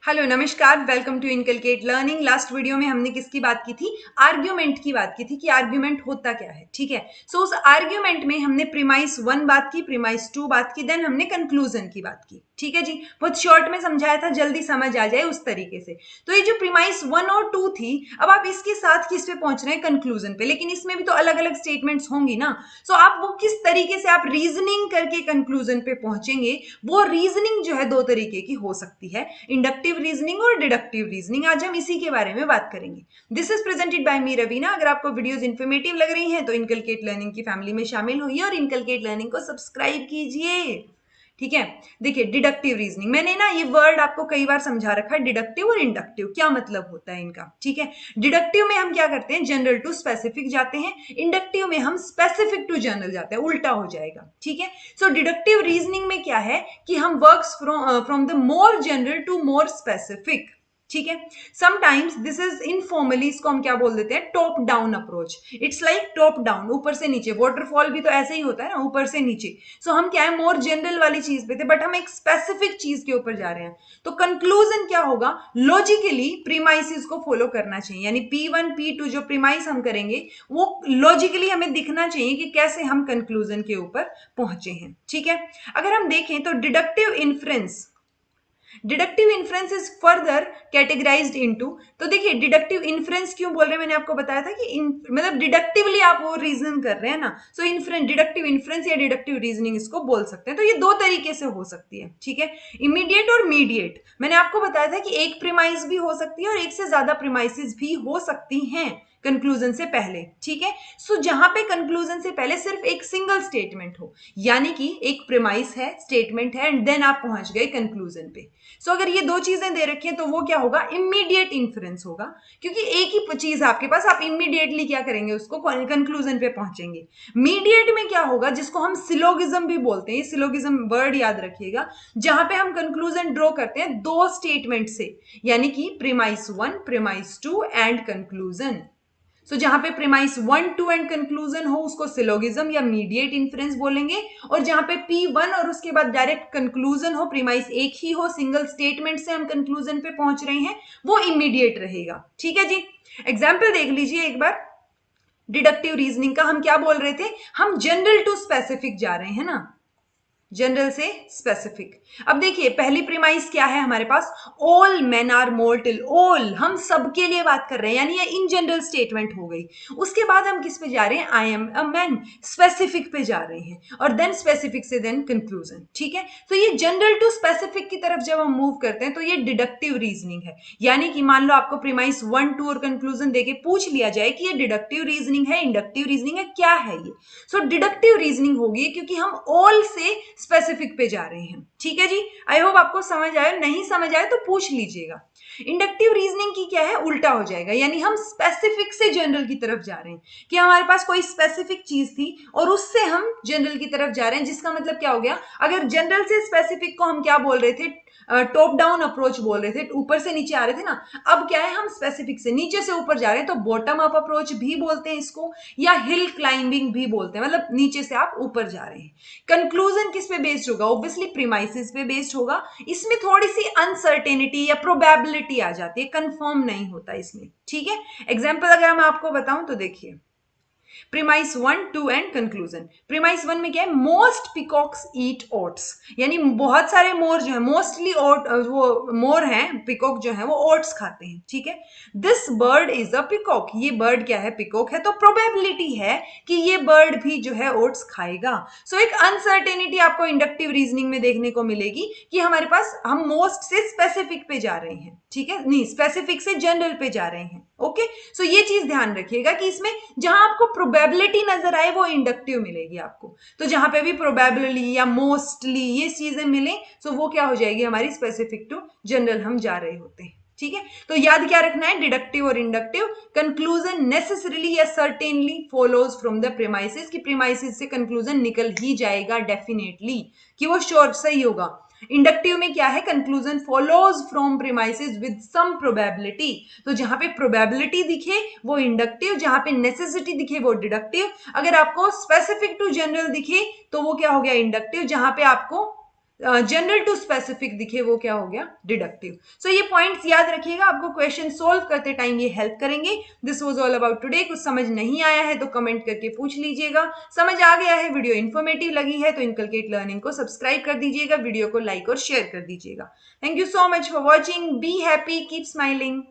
Hello नमस्कार, welcome to inculcate learning. Last video में हमने किसकी बात की थी? आर्ग्यूमेंट की बात की थी कि आर्ग्यूमेंट होता क्या है। ठीक है, सो उस आर्ग्यूमेंट में हमने प्रीमाइस 1 बात की, प्रीमाइस 2 बात की, देन हमने कंक्लूजन की बात की। ठीक है जी, बहुत शॉर्ट में समझाया था, जल्दी समझ आ जाए उस तरीके से। तो ये जो प्रीमाइस 1 और 2 थी, अब आप इसके साथ किस पे पहुंच रहे हैं? कंक्लूजन पे। लेकिन इसमें भी तो अलग अलग स्टेटमेंट्स होंगी ना, सो आप वो किस तरीके से आप रीजनिंग करके कंक्लूजन पे पहुंचेंगे, वो रीजनिंग जो है दो तरीके की हो सकती है, इंडक्टिव रीजनिंग और डिडक्टिव रीजनिंग। आज हम इसी के बारे में बात करेंगे। दिस इज प्रेजेंटेड बाय मी रवीना। अगर आपको वीडियोस इन्फॉर्मेटिव लग रही हैं तो इनकलकेट लर्निंग की फैमिली में शामिल होइए और इनकलकेट लर्निंग को सब्सक्राइब कीजिए। ठीक है, देखिए डिडक्टिव रीजनिंग, मैंने ना ये वर्ड आपको कई बार समझा रखा है, डिडक्टिव और इंडक्टिव क्या मतलब होता है इनका। ठीक है, डिडक्टिव में हम क्या करते हैं? जनरल टू स्पेसिफिक जाते हैं, इंडक्टिव में हम स्पेसिफिक टू जनरल जाते हैं, उल्टा हो जाएगा। ठीक है, सो डिडक्टिव रीजनिंग में क्या है कि हम works from the more general to more specific. ठीक है, समटाइम्स दिस इज इनफॉर्मली, इसको हम क्या बोल देते हैं? Top down approach. It's like top down, ऊपर से नीचे। वाटरफॉल भी तो ऐसे ही होता है ना, ऊपर से नीचे। सो हम क्या है, मोर जनरल वाली चीज पे थे, बट हम एक स्पेसिफिक चीज के ऊपर जा रहे हैं। तो कंक्लूजन क्या होगा? लॉजिकली प्रीमाइसिस को फॉलो करना चाहिए, यानी P1 P2 जो प्रीमाइस हम करेंगे वो लॉजिकली हमें दिखना चाहिए कि कैसे हम कंक्लूजन के ऊपर पहुंचे हैं। ठीक है, अगर हम देखें तो deductive inference is further categorised into. तो देखिए डिडक्टिव इन्फ्रेंस क्यों बोल रहे हैं, मैंने आपको बताया था कि मतलब डिडक्टिवली आप वो रीजन कर रहे हैं ना, सो इन्फ्रेंस, डिडक्टिव इन्फ्रेंस या डिडक्टिव रीजनिंग इसको बोल सकते हैं। तो ये दो तरीके से हो सकती है। ठीक है, इमीडिएट और मीडिएट। मैंने आपको बताया था कि एक प्रीमाइस भी हो सकती है और एक से ज्यादा प्रीमाइसिस भी हो सकती हैं कंक्लूजन से पहले। ठीक है, सो जहां पे कंक्लूजन से पहले सिर्फ एक सिंगल स्टेटमेंट हो, यानी कि एक प्रीमाइस है, स्टेटमेंट है, एंड देन आप पहुंच गए कंक्लूजन पे। सो अगर ये दो चीजें दे रखी हैं तो वो क्या होगा? इमीडिएट इन्फ्रेंस होगा, क्योंकि एक ही चीज आपके पास, आप इमीडिएटली क्या करेंगे? उसको कंक्लूजन पे पहुंचेंगे। मीडिएट में क्या होगा, जिसको हम सिलोगिज्म भी बोलते हैं, सिलोगिज्म वर्ड याद रखिएगा, जहां पे हम कंक्लूजन ड्रॉ करते हैं दो स्टेटमेंट से, यानी कि प्रीमाइस 1, प्रीमाइस 2 एंड कंक्लूजन। सो जहां पे प्रीमाइस 1, 2 एंड कंक्लूजन हो उसको सिलोगिज्म या मीडिएट इन्फ्रेंस बोलेंगे, और जहां पे P1 और उसके बाद डायरेक्ट कंक्लूजन हो, प्रीमाइस एक ही हो, सिंगल स्टेटमेंट से हम कंक्लूजन पे पहुंच रहे हैं, वो इमीडिएट रहेगा। ठीक है जी, एग्जाम्पल देख लीजिए एक बार। डिडक्टिव रीजनिंग का हम क्या बोल रहे थे? हम जनरल टू स्पेसिफिक जा रहे हैं ना, जनरल से स्पेसिफिक। अब देखिए पहली प्रीमाइस क्या है हमारे पास? All men are mortal. All, हम सबके लिए बात कर रहे हैं, यानी ये इन जनरल स्टेटमेंट हो गई। उसके बाद हम किस पे जा रहे हैं? I am a man, specific पे जा रहे हैं, और देन स्पेसिफिक से देन कंक्लूजन। ठीक है, तो ये जनरल टू स्पेसिफिक की तरफ जब हम मूव करते हैं तो ये डिडक्टिव रीजनिंग है। यानी कि मान लो आपको प्रीमाइस 1, 2 और कंक्लूजन देके पूछ लिया जाए कि ये डिडक्टिव रीजनिंग है, इंडक्टिव रीजनिंग है, क्या है ये? सो डिडक्टिव रीजनिंग होगी, क्योंकि हम ऑल से स्पेसिफिक पे जा रहे हैं। ठीक है जी, आई होप आपको समझ आए, नहीं समझ आए तो पूछ लीजिएगा। इंडक्टिव रीजनिंग की क्या है? उल्टा हो जाएगा, यानी हम स्पेसिफिक से जनरल की तरफ जा रहे हैं, कि हमारे पास कोई स्पेसिफिक चीज थी और उससे हम जनरल की तरफ जा रहे हैं। जिसका मतलब क्या हो गया? अगर जनरल से स्पेसिफिक को हम क्या बोल रहे थे? टॉप डाउन अप्रोच बोल रहे थे, ऊपर से नीचे आ रहे थे ना। अब क्या है, हम स्पेसिफिक से नीचे से ऊपर जा रहे हैं, तो बॉटम अप अप्रोच भी बोलते हैं इसको, या हिल क्लाइंबिंग भी बोलते हैं, मतलब नीचे से आप ऊपर जा रहे हैं। कंक्लूजन किस पे बेस्ड होगा? ऑब्वियसली प्रीमाइसिस पे बेस्ड होगा। इसमें थोड़ी सी अनसर्टेनिटी या प्रोबेबिलिटी आ जाती है, कंफर्म नहीं होता इसमें। ठीक है, एग्जांपल अगर मैं आपको बताऊं तो देखिए, प्रीमाइस 1, 2 एंड कंक्लूजन। प्रीमाइस 1 में क्या है? मोस्ट पिकॉक्स ईट ओट्स, यानी बहुत सारे मोर जो है, मोस्टली ओट, वो मोर हैं, पिकॉक जो है वो ओट्स खाते हैं। ठीक है, this bird is a peacock, ये बर्ड क्या है? पिकॉक है, तो प्रोबेबिलिटी है कि ये बर्ड भी जो है ओट्स खाएगा। सो एक अनसर्टेनिटी आपको इंडक्टिव रीजनिंग में देखने को मिलेगी कि हमारे पास, हम मोस्ट से स्पेसिफिक पे जा रहे हैं। ठीक है, नहीं, स्पेसिफिक से जनरल पे जा रहे हैं। ओके, सो ये चीज ध्यान रखिएगा कि इसमें जहां आपको प्रोबेबिलिटी नजर आए वो इंडक्टिव मिलेगी आपको, तो जहां पे भी प्रोबेबिलिटी या मोस्टली ये चीजें मिले, सो वो क्या हो जाएगी हमारी? स्पेसिफिक टू जनरल हम जा रहे होते हैं। ठीक है, तो याद क्या रखना है? डिडक्टिव और इंडक्टिव। कंक्लूजन नेसेसरीली या certainly follows from the premises, कि प्रीमाइसिस से कंक्लूजन निकल ही जाएगा डेफिनेटली, कि वो श्योर सही होगा। इंडक्टिव में क्या है? Conclusion follows from premises with some probability, तो जहां पे प्रोबेबिलिटी दिखे वो इंडक्टिव, जहां पे नेसेसिटी दिखे वो डिडक्टिव। अगर आपको स्पेसिफिक टू जनरल दिखे तो वो क्या हो गया? इंडक्टिव, जहां पे आपको जनरल टू स्पेसिफिक दिखे वो क्या हो गया, डिडक्टिव। सो ये पॉइंट्स याद रखिएगा, आपको क्वेश्चन सोल्व करते टाइम ये हेल्प करेंगे। This was all about today. कुछ समझ नहीं आया है तो कमेंट करके पूछ लीजिएगा, समझ आ गया है, वीडियो इन्फॉर्मेटिव लगी है तो इनकलकेट लर्निंग को सब्सक्राइब कर दीजिएगा, वीडियो को लाइक और शेयर कर दीजिएगा। Thank you so much for watching, be happy, keep smiling.